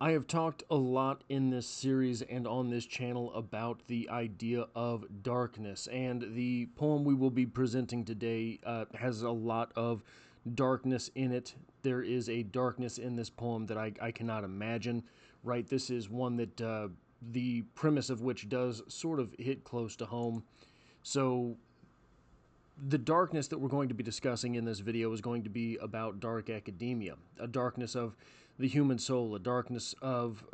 I have talked a lot in this series and on this channel about the idea of darkness, and the poem we will be presenting today has a lot of darkness in it. There is a darkness in this poem that I cannot imagine, right? This is one that the premise of which does sort of hit close to home. So the darkness that we're going to be discussing in this video is going to be about dark academia, a darkness of the human soul, a darkness of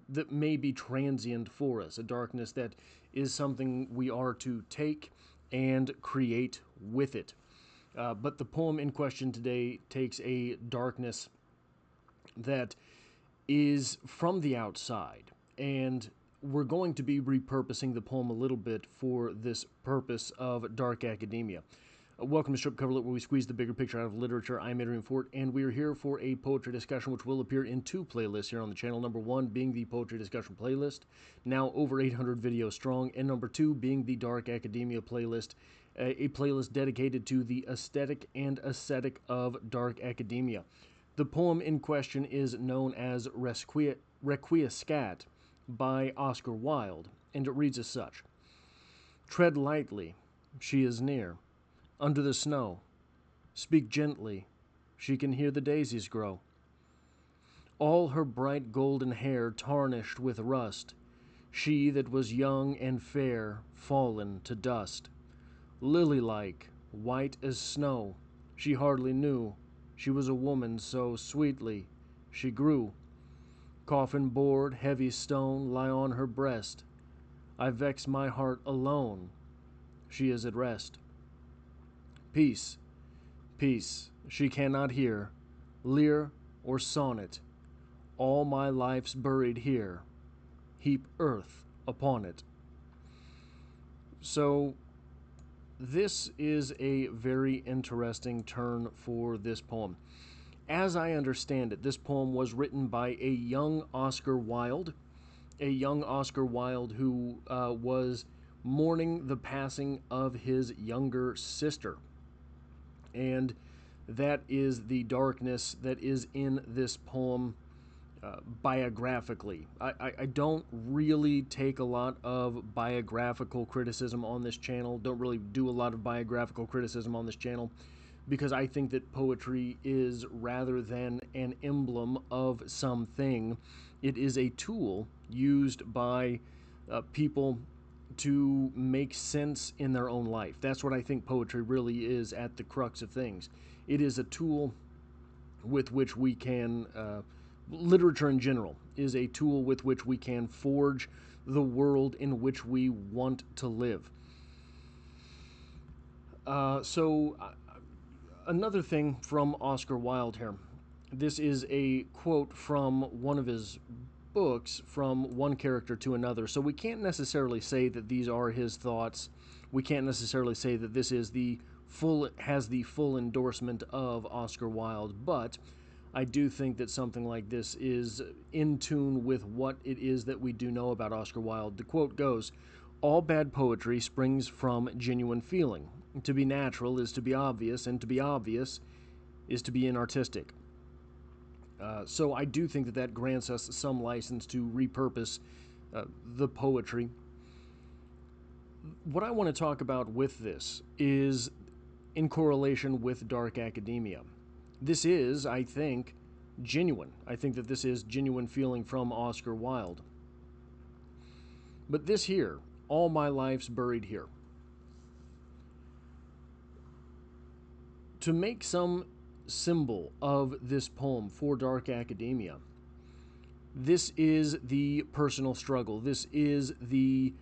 that may be transient for us, a darkness that is something we are to take and create with it. But the poem in question today takes a darkness that is from the outside, and we're going to be repurposing the poem a little bit for this purpose of dark academia. Welcome to Strip Cover Lit, where we squeeze the bigger picture out of literature. I'm Adrian Fort, and we are here for a poetry discussion which will appear in two playlists here on the channel. Number one being the poetry discussion playlist, now over 800 videos strong, and number two being the dark academia playlist, a playlist dedicated to the aesthetic and ascetic of dark academia. The poem in question is known as Requiescat by Oscar Wilde, and it reads as such. Tread lightly, she is near, under the snow. Speak gently, she can hear the daisies grow. All her bright golden hair tarnished with rust, she that was young and fair fallen to dust. Lily-like, white as snow, she hardly knew she was a woman, so sweetly she grew. Coffin board, heavy stone lie on her breast. I vex my heart alone, she is at rest. Peace, peace, she cannot hear lyre or sonnet. All my life's buried here. Heap earth upon it. So this is a very interesting turn for this poem. As I understand it, this poem was written by a young Oscar Wilde, who was mourning the passing of his younger sister. And that is the darkness that is in this poem biographically. I don't really take a lot of biographical criticism on this channel, don't really do a lot of biographical criticism on this channel, because I think that poetry is, rather than an emblem of something, it is a tool used by people to make sense in their own life. That's what I think poetry really is at the crux of things. It is a tool with which we can, literature in general is a tool with which we can forge the world in which we want to live. Another thing from Oscar Wilde here. This is a quote from one of his books, from one character to another. So we can't necessarily say that these are his thoughts. We can't necessarily say that this is the full endorsement of Oscar Wilde, but I do think that something like this is in tune with what it is that we do know about Oscar Wilde. The quote goes, "All bad poetry springs from genuine feeling. To be natural is to be obvious, and to be obvious is to be inartistic." So I do think that that grants us some license to repurpose the poetry. What I want to talk about with this is in correlation with dark academia. This is, I think, genuine. I think that this is genuine feeling from Oscar Wilde. But this here, all my life's buried here. To make some symbol of this poem for dark academia, this is the personal struggle. This is the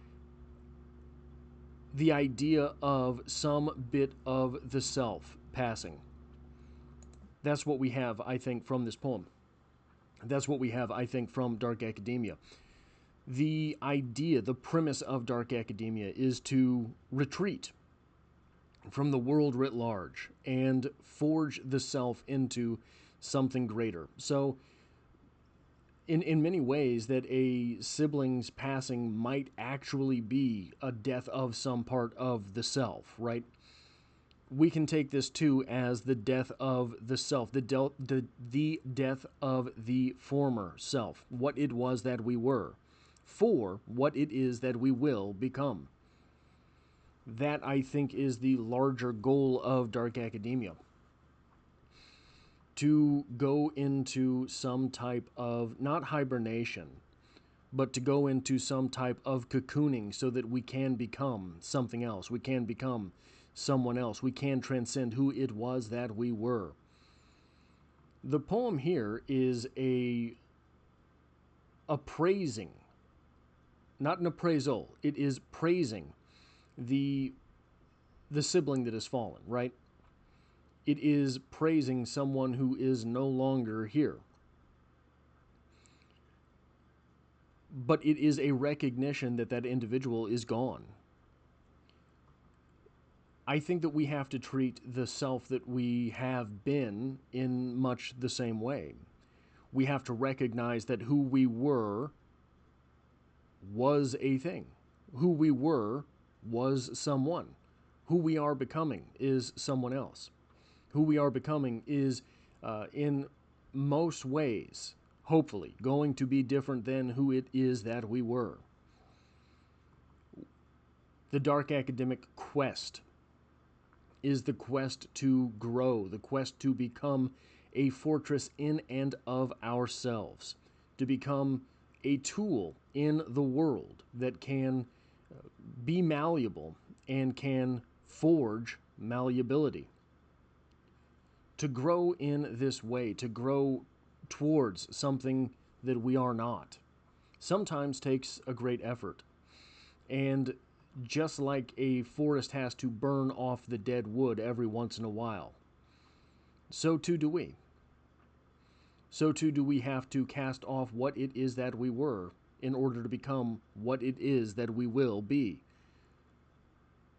idea of some bit of the self passing. That's what we have, I think, from this poem. That's what we have, I think, from dark academia. The idea, the premise of dark academia is to retreat from the world writ large and forge the self into something greater. So in many ways, that a sibling's passing might actually be a death of some part of the self, right? we can take this too as the death of the self, the death of the former self, what it was that we were, for what it is that we will become. That, I think, is the larger goal of dark academia. To go into some type of, not hibernation, but to go into some type of cocooning so that we can become something else. We can become someone else. We can transcend who it was that we were. The poem here is a praising, not an appraisal. It is praising the sibling that has fallen, right? It is praising someone who is no longer here. But it is a recognition that that individual is gone. I think that we have to treat the self that we have been in much the same way. We have to recognize that who we were was a thing. Who we were was someone. Who we are becoming is someone else. Who we are becoming is, in most ways, hopefully, going to be different than who it is that we were. The dark academic quest is the quest to grow, the quest to become a fortress in and of ourselves, to become a tool in the world that can be malleable and can forge malleability. To grow in this way, to grow towards something that we are not, sometimes takes a great effort. And just like a forest has to burn off the dead wood every once in a while, so too do we. So too do we have to cast off what it is that we were in order to become what it is that we will be.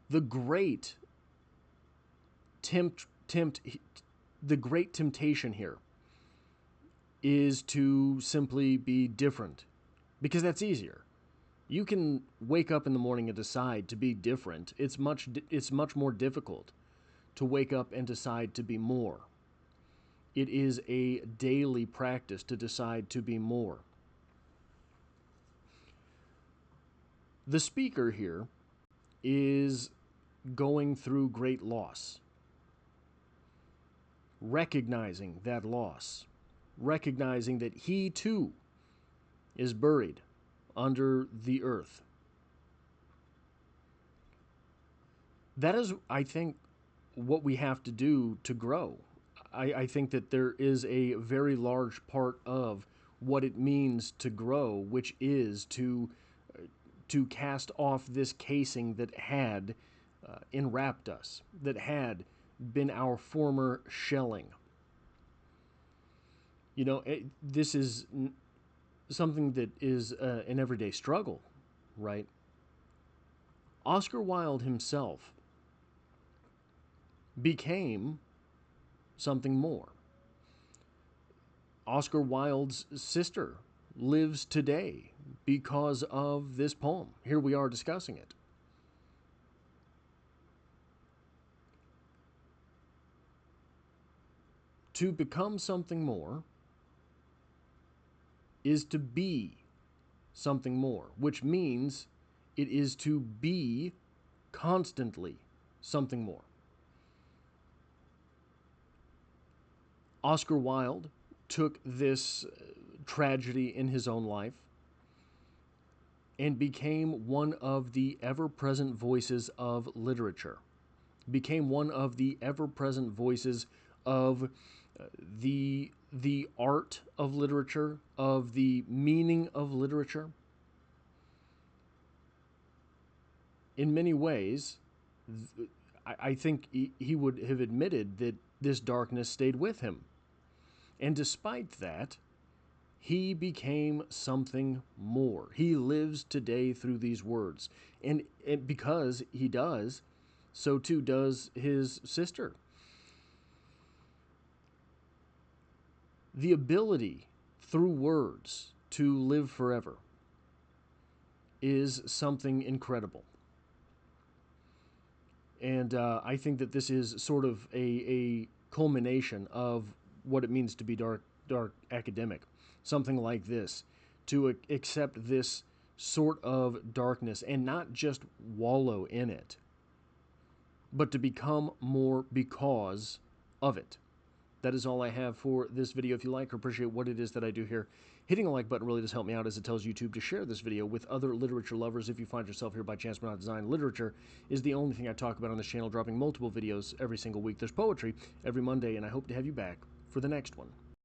The great the great temptation here is to simply be different, because that's easier. You can wake up in the morning and decide to be different. It's much more difficult to wake up and decide to be more. It is a daily practice to decide to be more. The speaker here is going through great loss, recognizing that loss, recognizing that he too is buried under the earth. That is, I think, what we have to do to grow. I think that there is a very large part of what it means to grow, which is to cast off this casing that had enwrapped us, that had been our former shelling. You know, this is something that is an everyday struggle, right? Oscar Wilde himself became something more. Oscar Wilde's sister lives today because of this poem. Here we are discussing it. To become something more is to be something more, which means it is to be constantly something more. Oscar Wilde took this tragedy in his own life and became one of the ever-present voices of literature, became one of the ever-present voices of the art of literature, of the meaning of literature. In many ways, I think he would have admitted that this darkness stayed with him. And despite that, he became something more. He lives today through these words. And because he does, so too does his sister. The ability through words to live forever is something incredible. And I think that this is sort of a culmination of what it means to be dark academic. Something like this, to accept this sort of darkness and not just wallow in it, but to become more because of it. That is all I have for this video. If you like or appreciate what it is that I do here, hitting the like button really does help me out, as it tells YouTube to share this video with other literature lovers. If you find yourself here by chance but not design, literature is the only thing I talk about on this channel, dropping multiple videos every single week. There's poetry every Monday, and I hope to have you back for the next one.